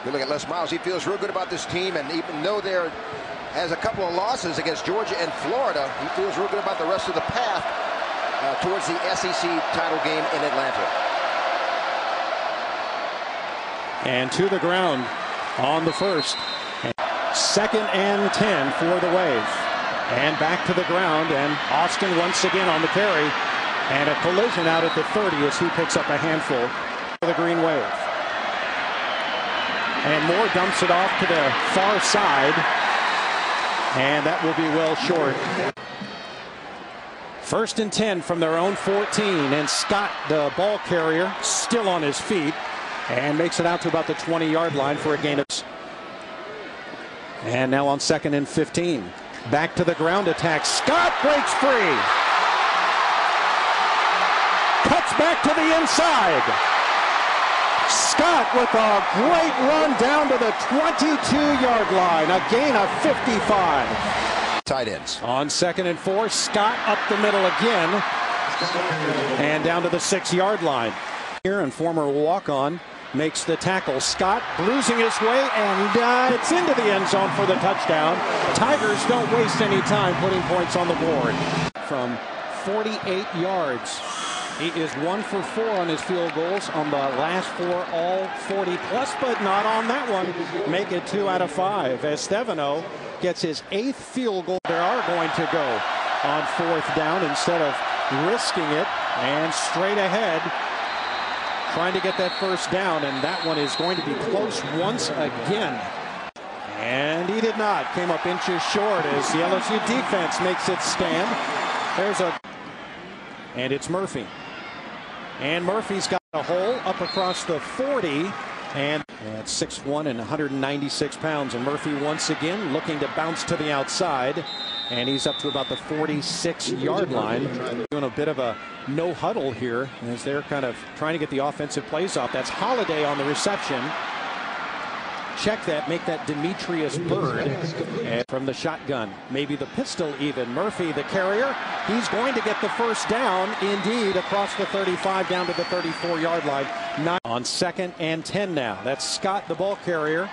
We look at Les Miles. He feels real good about this team, and even though there has a couple of losses against Georgia and Florida, he feels real good about the rest of the path towards the SEC title game in Atlanta. And to the ground on the first. 2nd and 10 for the Wave. And back to the ground, and Austin once again on the carry. And a collision out at the 30 as he picks up a handful for the Green Wave. And Moore dumps it off to the far side. And that will be well short. 1st and 10 from their own 14. And Scott, the ball carrier, still on his feet. And makes it out to about the 20-yard line for a gain of. And now on 2nd and 15. Back to the ground attack. Scott breaks free. Cuts back to the inside. Scott with a great run down to the 22-yard line. A gain of 55. Tight ends. On 2nd and 4, Scott up the middle again. And down to the 6-yard line. Here and former walk-on makes the tackle. Scott bruising his way, and it's into the end zone for the touchdown. Tigers don't waste any time putting points on the board. From 48 yards. He is 1 for 4 on his field goals on the last 4, all 40 plus, but not on that one. Make it 2 out of 5 as Stevano gets his 8th field goal. They are going to go on 4th down instead of risking it, and straight ahead trying to get that 1st down, and that one is going to be close once again. And he did not. Came up inches short as the LSU defense makes its stand. And it's Murphy. And Murphy's got a hole up across the 40. And at 6'1" and 196 pounds. And Murphy once again looking to bounce to the outside. And he's up to about the 46-yard line. Doing a bit of a no huddle here as they're kind of trying to get the offensive plays off. That's Holiday on the reception. Check that, make that Demetrius Byrd. And from the shotgun, maybe the pistol even. Murphy, the carrier, he's going to get the 1st down, indeed, across the 35 down to the 34-yard line. On 2nd and 10 now. That's Scott, the ball carrier.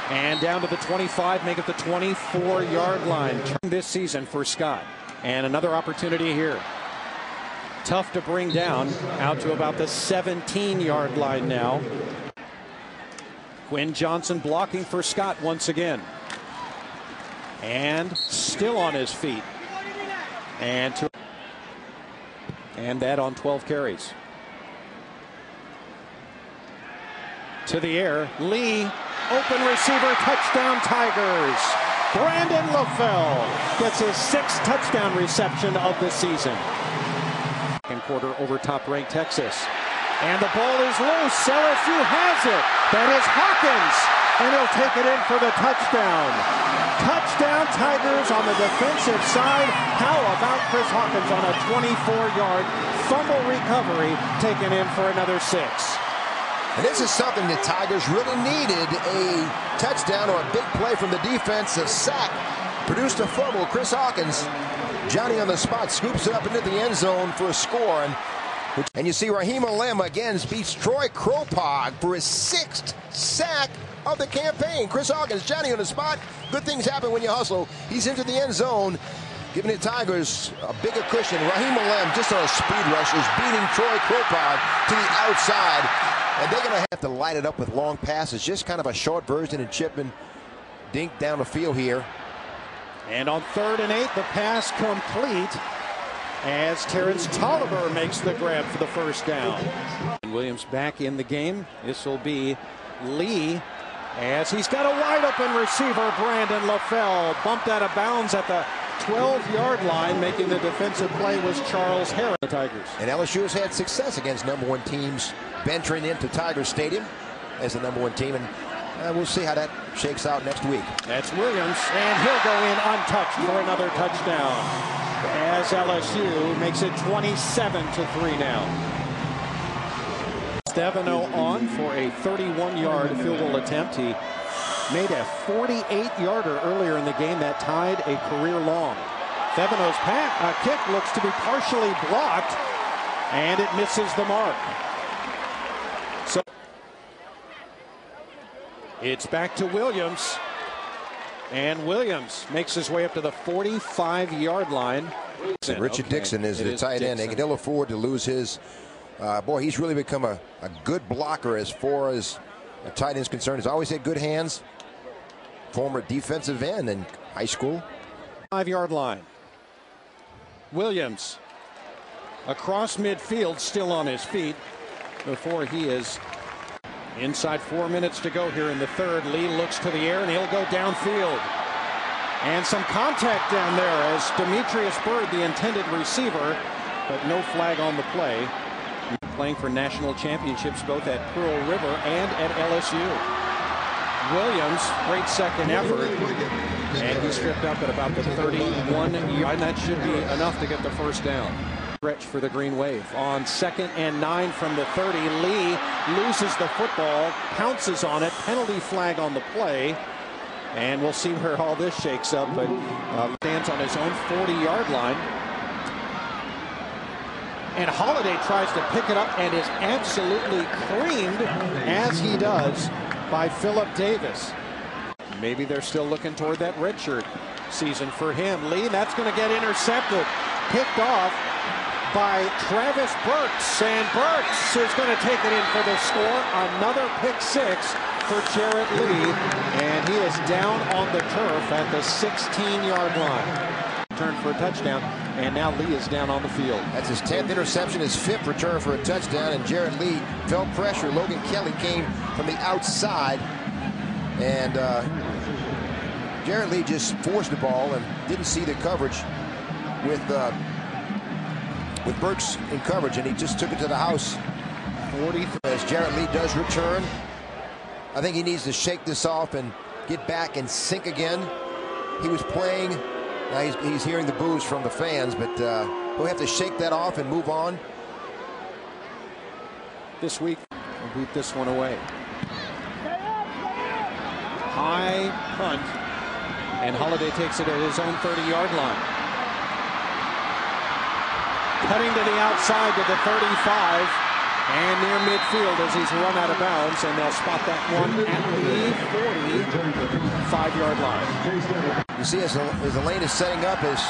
And down to the 25, make it the 24-yard line. This season for Scott. And another opportunity here. Tough to bring down, out to about the 17-yard line now. Quinn Johnson blocking for Scott once again. And still on his feet. And that on 12 carries. To the air, Lee, open receiver, touchdown Tigers. Brandon LaFell gets his 6th touchdown reception of the season. Second quarter over top-ranked Texas. And the ball is loose. LSU has it. That is Hawkins. And he'll take it in for the touchdown. Touchdown Tigers on the defensive side. How about Chris Hawkins on a 24-yard fumble recovery, taken in for another 6. And this is something the Tigers really needed, a touchdown or a big play from the defense. A sack produced a fumble. Chris Hawkins, Johnny on the spot, scoops it up into the end zone for a score. And you see Raheem Alem again beats Troy Kropog for his 6th sack of the campaign. Chris Hawkins, Johnny on the spot. Good things happen when you hustle. He's into the end zone, giving the Tigers a bigger cushion. Raheem Alem, just on a speed rush, is beating Troy Kropog to the outside. And they're going to have to light it up with long passes. Just kind of a short version of Chipman dink down the field here. And on 3rd and 8, the pass complete as Terrence Tolliver makes the grab for the 1st down. Williams back in the game. This will be Lee as he's got a wide open receiver. Brandon LaFell bumped out of bounds at the 12-yard line. Making the defensive play was Charles Harris. The Tigers. And LSU has had success against #1 teams venturing into Tiger Stadium as the #1 team. And we'll see how that shakes out next week. That's Williams, and he'll go in untouched for another touchdown. As LSU makes it 27-3 now. Stevano on for a 31-yard field goal attempt. He made a 48-yarder earlier in the game that tied a career long. Stevano's kick looks to be partially blocked, and it misses the mark. So It's back to Williams. And Williams makes his way up to the 45-yard line. Richard Dixon is the tight end. They can ill afford to lose his. Boy, he's really become a good blocker as far as a tight end is concerned. He's always had good hands. Former defensive end in high school. 5-yard line. Williams across midfield, still on his feet before he is inside 4 minutes to go here in the third. Lee looks to the air and he'll go downfield. And some contact down there as Demetrius Byrd, the intended receiver, but no flag on the play. Playing for national championships both at Pearl River and at LSU. Williams, great second effort, and he's tripped up at about the 31-yard. That should be enough to get the first down. Stretch for the Green Wave on 2nd and 9 from the 30. Lee loses the football, pounces on it, penalty flag on the play, and we'll see where all this shakes up. But stands on his own 40-yard line. And Holiday tries to pick it up and is absolutely creamed, as he does, by Philip Davis. Maybe they're still looking toward that redshirt season for him. Lee, that's going to get intercepted. Picked off by Travis Burks. And Burks is going to take it in for the score. Another pick six for Jarrett Lee. And he is down on the turf at the 16-yard line. Turn for a touchdown, and now Lee is down on the field. That's his 10th interception, his 5th return for a touchdown, and Jarrett Lee felt pressure. Logan Kelly came from the outside, and Jarrett Lee just forced the ball and didn't see the coverage with Burks in coverage, and he just took it to the house. 43. As Jarrett Lee does return, I think he needs to shake this off and get back and sink again. He was playing. Now he's hearing the boos from the fans, but we'll have to shake that off and move on. This week, we'll boot this one away. High punt, and Holiday takes it at his own 30-yard line. Cutting to the outside to the 35, and near midfield as he's run out of bounds, and they'll spot that one at the 45-yard line. You see, as the lane is setting up, as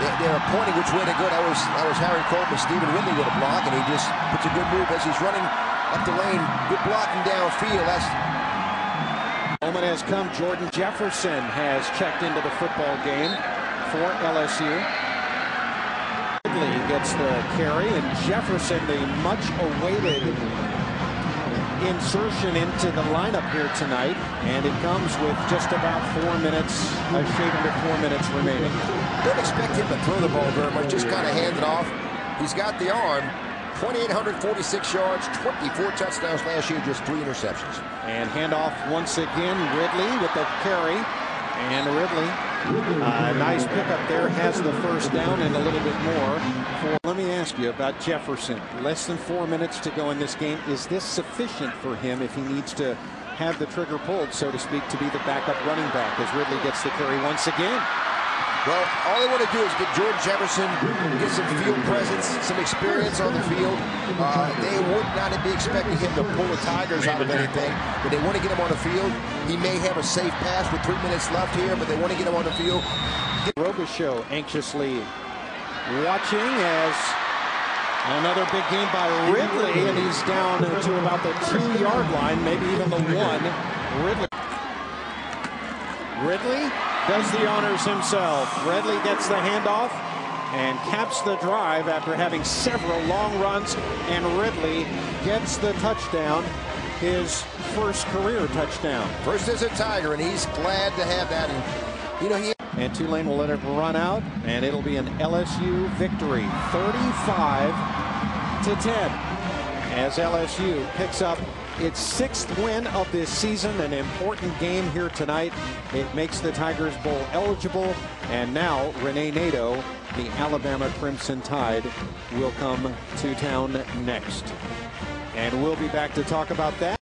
they're pointing which way to go. That was Harry Coleman, Stephen Ridley with a block, and he just puts a good move as he's running up the lane. Good blocking downfield. That's moment has come. Jordan Jefferson has checked into the football game for LSU. Ridley gets the carry, and Jefferson, the much-awaited insertion into the lineup here tonight, and it comes with just about 4 minutes, a shade under 4 minutes remaining. Don't expect him to throw the ball very much, just kind of hand it off. He's got the arm. 2,846 yards, 24 touchdowns last year, just 3 interceptions. And handoff once again, Ridley with the carry, and Ridley, nice pickup there, has the first down and a little bit more. Let me ask you about Jefferson. Less than 4 minutes to go in this game. Is this sufficient for him if he needs to have the trigger pulled, so to speak, to be the backup running back as Ridley gets the carry once again? Well, all they want to do is get Jordan Jefferson, get some field presence, some experience on the field. They would not be expecting him to pull the Tigers out of anything, but they want to get him on the field. He may have a safe pass with 3 minutes left here, but they want to get him on the field. Roga Show anxiously watching as another big game by Ridley, and he's down to about the 2-yard line, maybe even the 1. Ridley does the honors himself. Ridley gets the handoff and caps the drive after having several long runs, and Ridley gets the touchdown, his first career touchdown. First as a Tiger, and he's glad to have that. And you know, and Tulane will let it run out, and it'll be an LSU victory, 35-10, as LSU picks up its 6th win of this season. An important game here tonight. It makes the Tigers Bowl eligible, and now Renee Nato, the Alabama Crimson Tide, will come to town next. And we'll be back to talk about that.